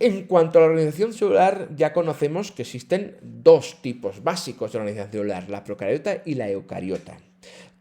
En cuanto a la organización celular, ya conocemos que existen dos tipos básicos de organización celular, la procariota y la eucariota.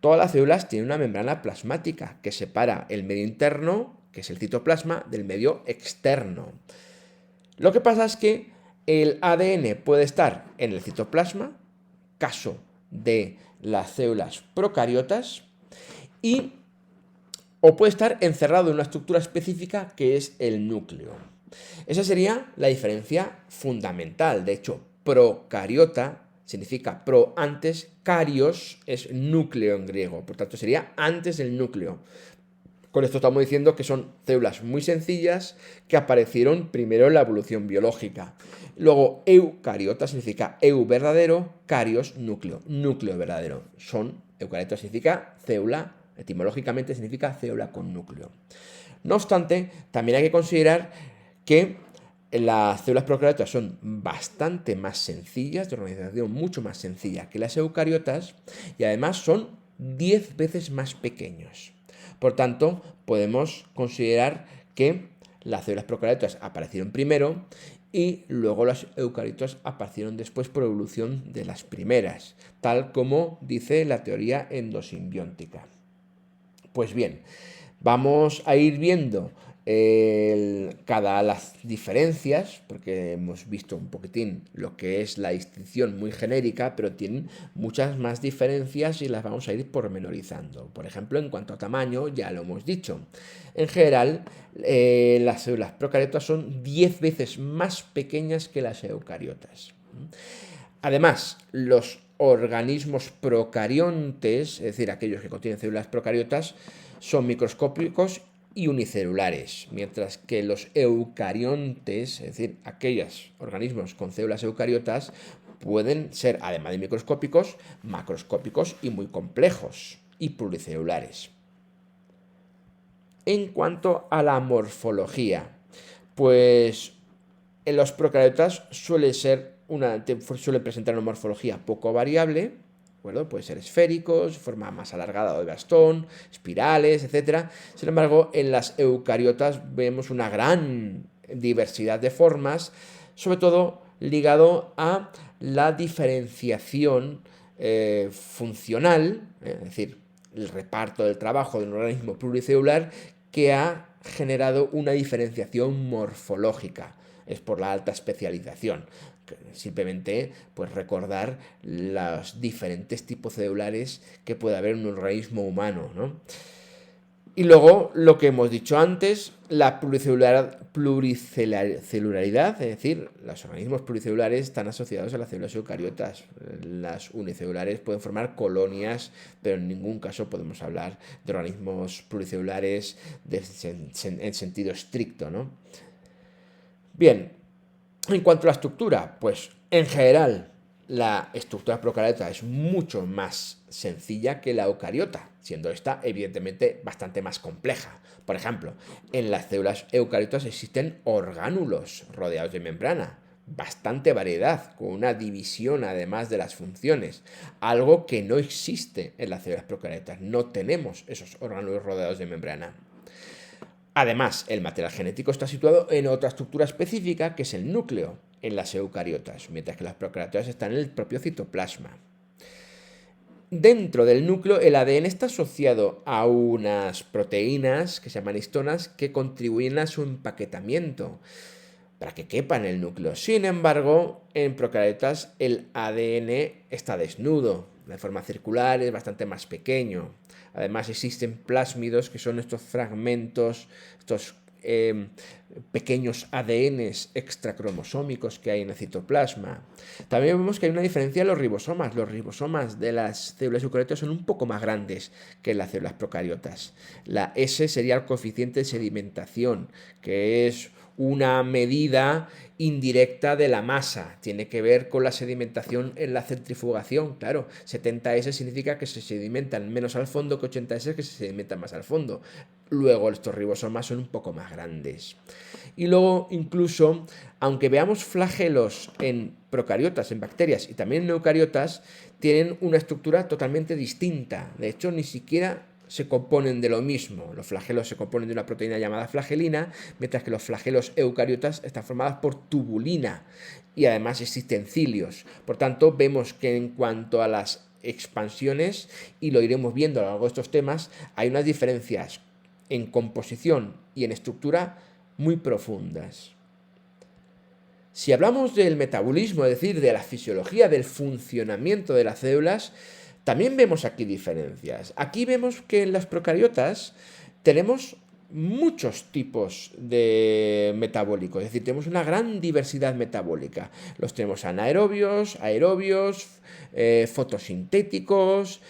Todas las células tienen una membrana plasmática que separa el medio interno, que es el citoplasma, del medio externo. Lo que pasa es que el ADN puede estar en el citoplasma, caso de las células procariotas, o puede estar encerrado en una estructura específica que es el núcleo. Esa sería la diferencia fundamental. De hecho, procariota significa pro antes, carios es núcleo en griego, por tanto sería antes del núcleo. Con esto estamos diciendo que son células muy sencillas que aparecieron primero en la evolución biológica. Luego, eucariota significa eu verdadero, carios núcleo, núcleo verdadero. Eucariota significa célula, etimológicamente significa célula con núcleo. No obstante, también hay que considerar que las células procariotas son bastante más sencillas, de organización mucho más sencilla que las eucariotas, y además son 10 veces más pequeños. Por tanto, podemos considerar que las células procariotas aparecieron primero y luego las eucariotas aparecieron después por evolución de las primeras, tal como dice la teoría endosimbiótica. Pues bien, vamos a ir viendo cada las diferencias, porque hemos visto un poquitín lo que es la distinción muy genérica, pero tienen muchas más diferencias y las vamos a ir pormenorizando. Por ejemplo, en cuanto a tamaño, ya lo hemos dicho. En general, las células procariotas son 10 veces más pequeñas que las eucariotas. Además, los organismos procariontes, es decir, aquellos que contienen células procariotas, son microscópicos y unicelulares, mientras que los eucariontes, es decir, aquellos organismos con células eucariotas, pueden ser, además de microscópicos, macroscópicos y muy complejos y pluricelulares. En cuanto a la morfología, pues en los procariotas suelen presentar una morfología poco variable. Bueno, puede ser esféricos, forma más alargada o de bastón, espirales, etc. Sin embargo, en las eucariotas vemos una gran diversidad de formas, sobre todo ligado a la diferenciación funcional, es decir, el reparto del trabajo de un organismo pluricelular que ha generado una diferenciación morfológica. Es por la alta especialización. Simplemente pues recordar los diferentes tipos celulares que puede haber en un organismo humano, ¿no? Y luego, lo que hemos dicho antes, la pluricelularidad, es decir, los organismos pluricelulares están asociados a las células eucariotas. Las unicelulares pueden formar colonias, pero en ningún caso podemos hablar de organismos pluricelulares en sentido estricto, ¿no? Bien, en cuanto a la estructura, pues en general la estructura procariota es mucho más sencilla que la eucariota, siendo esta evidentemente bastante más compleja. Por ejemplo, en las células eucariotas existen orgánulos rodeados de membrana, bastante variedad, con una división además de las funciones, algo que no existe en las células procariotas. No tenemos esos orgánulos rodeados de membrana. Además, el material genético está situado en otra estructura específica, que es el núcleo, en las eucariotas, mientras que las procariotas están en el propio citoplasma. Dentro del núcleo, el ADN está asociado a unas proteínas que se llaman histonas que contribuyen a su empaquetamiento para que quepa en el núcleo. Sin embargo, en procariotas el ADN está desnudo, de forma circular, es bastante más pequeño. Además existen plásmidos, que son estos fragmentos, estos pequeños ADNs extracromosómicos que hay en el citoplasma. También vemos que hay una diferencia en los ribosomas. Los ribosomas de las células eucariotas son un poco más grandes que las células procariotas. La S sería el coeficiente de sedimentación, que es una medida indirecta de la masa. Tiene que ver con la sedimentación en la centrifugación. Claro, 70S significa que se sedimentan menos al fondo que 80S que se sedimentan más al fondo. Luego estos ribosomas son un poco más grandes. Y luego incluso, aunque veamos flagelos en procariotas, en bacterias y también en eucariotas, tienen una estructura totalmente distinta. De hecho, ni siquiera se componen de lo mismo. Los flagelos se componen de una proteína llamada flagelina, mientras que los flagelos eucariotas están formados por tubulina y además existen cilios. Por tanto, vemos que en cuanto a las expansiones, y lo iremos viendo a lo largo de estos temas, hay unas diferencias en composición y en estructura muy profundas. Si hablamos del metabolismo, es decir, de la fisiología, del funcionamiento de las células, también vemos aquí diferencias. Aquí vemos que en las procariotas tenemos muchos tipos de metabólicos, es decir, tenemos una gran diversidad metabólica. Los tenemos anaerobios, aerobios, fotosintéticos,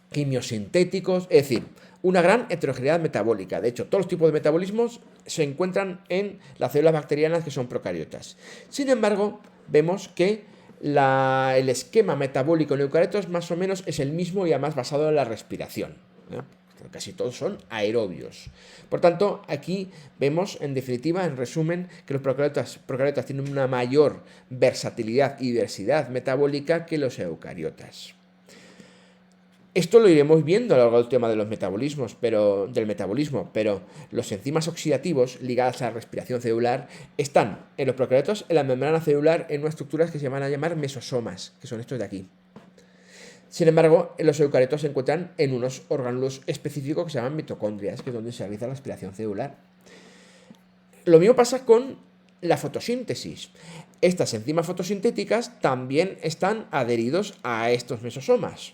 quimiosintéticos, es decir, una gran heterogeneidad metabólica. De hecho, todos los tipos de metabolismos se encuentran en las células bacterianas que son procariotas. Sin embargo, vemos que el esquema metabólico en eucariotas más o menos es el mismo y además basado en la respiración. Casi todos son aerobios. Por tanto, aquí vemos, en definitiva, en resumen, que los procariotas tienen una mayor versatilidad y diversidad metabólica que los eucariotas. Esto lo iremos viendo a lo largo del tema de los metabolismos, del metabolismo, pero los enzimas oxidativos ligados a la respiración celular están en los procariotas en la membrana celular en unas estructuras que se van a llamar mesosomas, que son estos de aquí. Sin embargo, en los eucariotas se encuentran en unos orgánulos específicos que se llaman mitocondrias, que es donde se realiza la respiración celular. Lo mismo pasa con la fotosíntesis. Estas enzimas fotosintéticas también están adheridos a estos mesosomas.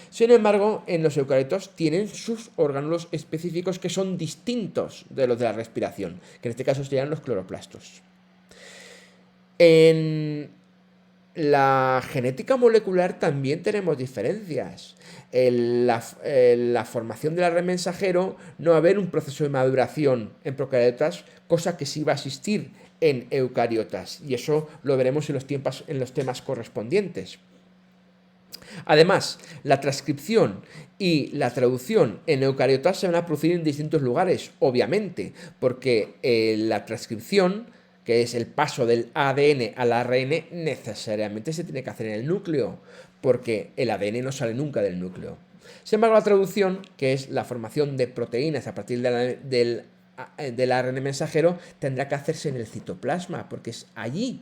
Sin embargo, en los eucariotos tienen sus orgánulos específicos que son distintos de los de la respiración, que en este caso serían los cloroplastos. En la genética molecular también tenemos diferencias. En la formación del ARN mensajero no va a haber un proceso de maduración en procariotas, cosa que sí va a existir en eucariotas, y eso lo veremos en los temas correspondientes. Además, la transcripción y la traducción en eucariotas se van a producir en distintos lugares, obviamente, porque la transcripción, que es el paso del ADN al ARN, necesariamente se tiene que hacer en el núcleo, porque el ADN no sale nunca del núcleo. Sin embargo, la traducción, que es la formación de proteínas a partir del ARN mensajero, tendrá que hacerse en el citoplasma, porque es allí,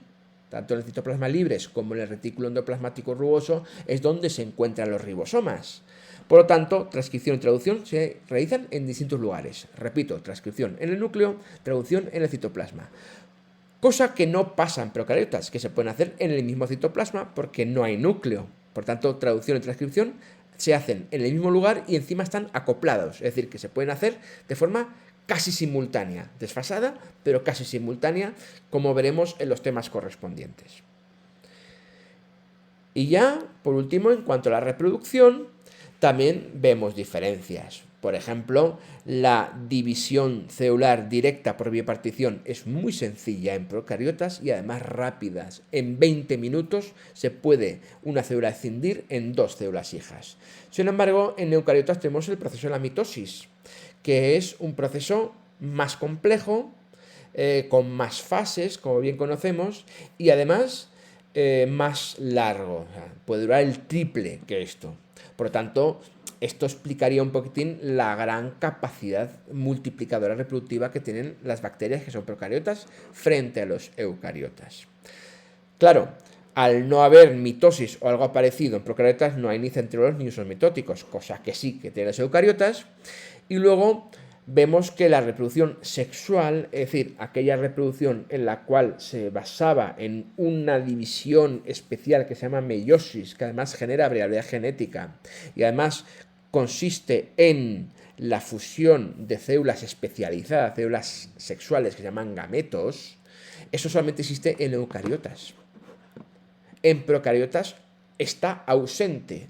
tanto en el citoplasma libres como en el retículo endoplasmático rugoso, es donde se encuentran los ribosomas. Por lo tanto, transcripción y traducción se realizan en distintos lugares. Repito, transcripción en el núcleo, traducción en el citoplasma. Cosa que no pasa en procariotas, que se pueden hacer en el mismo citoplasma porque no hay núcleo. Por tanto, traducción y transcripción se hacen en el mismo lugar y encima están acoplados. Es decir, que se pueden hacer de forma casi simultánea, desfasada, pero casi simultánea, como veremos en los temas correspondientes. Y ya, por último, en cuanto a la reproducción, también vemos diferencias. Por ejemplo, la división celular directa por bipartición es muy sencilla en procariotas y además rápidas. En 20 minutos se puede una célula escindir en 2 células hijas. Sin embargo, en eucariotas tenemos el proceso de la mitosis, que es un proceso más complejo, con más fases, como bien conocemos, y además más largo. O sea, puede durar el triple que esto. Por lo tanto, esto explicaría un poquitín la gran capacidad multiplicadora reproductiva que tienen las bacterias que son procariotas frente a los eucariotas. Claro, al no haber mitosis o algo parecido en procariotas, no hay ni centriolos ni usos mitóticos, cosa que sí que tienen los eucariotas. Y luego vemos que la reproducción sexual, es decir, aquella reproducción en la cual se basaba en una división especial que se llama meiosis, que además genera variabilidad genética y además consiste en la fusión de células especializadas, células sexuales que se llaman gametos, eso solamente existe en eucariotas. En procariotas está ausente.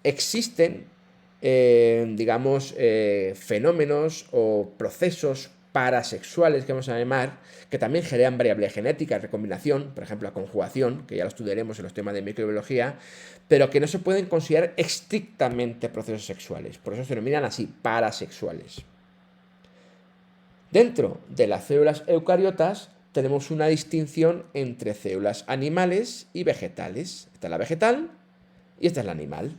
Existen fenómenos o procesos parasexuales que vamos a llamar, que también generan variabilidad genética, recombinación, por ejemplo la conjugación, que ya lo estudiaremos en los temas de microbiología, pero que no se pueden considerar estrictamente procesos sexuales, por eso se denominan así, parasexuales. Dentro de las células eucariotas tenemos una distinción entre células animales y vegetales. Está la vegetal y esta es la animal.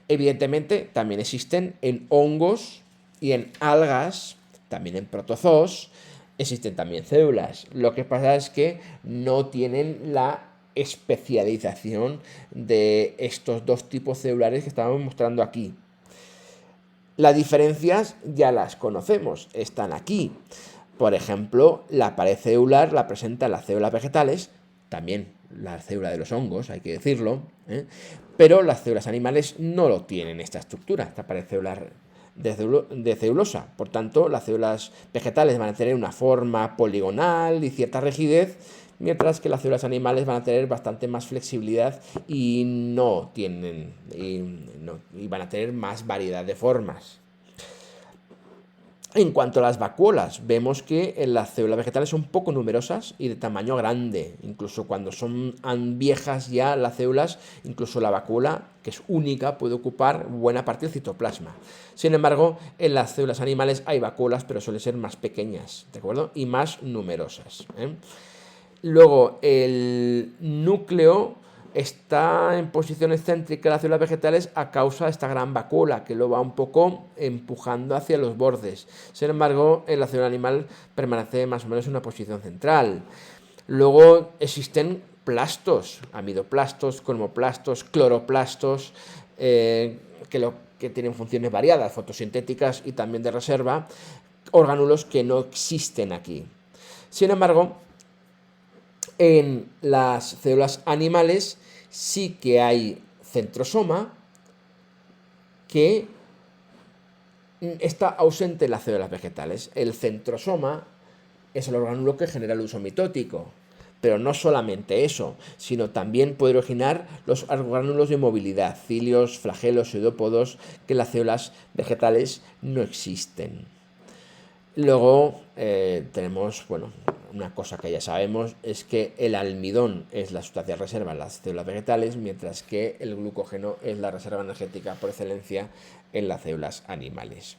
Evidentemente, también existen en hongos y en algas, también en protozoos, existen también células. Lo que pasa es que no tienen la especialización de estos dos tipos celulares que estábamos mostrando aquí. Las diferencias ya las conocemos, están aquí. Por ejemplo, la pared celular la presentan las células vegetales, también la célula de los hongos, hay que decirlo, pero las células animales no lo tienen esta estructura, esta pared celular de celulosa. Por tanto, las células vegetales van a tener una forma poligonal y cierta rigidez, mientras que las células animales van a tener bastante más flexibilidad y no tienen y van a tener más variedad de formas. En cuanto a las vacuolas, vemos que las células vegetales son poco numerosas y de tamaño grande. Incluso cuando son viejas ya las células, incluso la vacuola, que es única, puede ocupar buena parte del citoplasma. Sin embargo, en las células animales hay vacuolas, pero suelen ser más pequeñas, ¿de acuerdo? Y más numerosas. Luego, el núcleo está en posición excéntrica de las células vegetales a causa de esta gran vacuola que lo va un poco empujando hacia los bordes. Sin embargo, en la célula animal permanece más o menos en una posición central. Luego existen plastos, amidoplastos, cromoplastos, cloroplastos, que tienen funciones variadas, fotosintéticas y también de reserva, orgánulos que no existen aquí. Sin embargo, en las células animales sí que hay centrosoma que está ausente en las células vegetales. El centrosoma es el orgánulo que genera el uso mitótico. Pero no solamente eso, sino también puede originar los orgánulos de movilidad, cilios, flagelos, pseudópodos, que en las células vegetales no existen. Luego tenemos, una cosa que ya sabemos es que el almidón es la sustancia reserva en las células vegetales, mientras que el glucógeno es la reserva energética por excelencia en las células animales.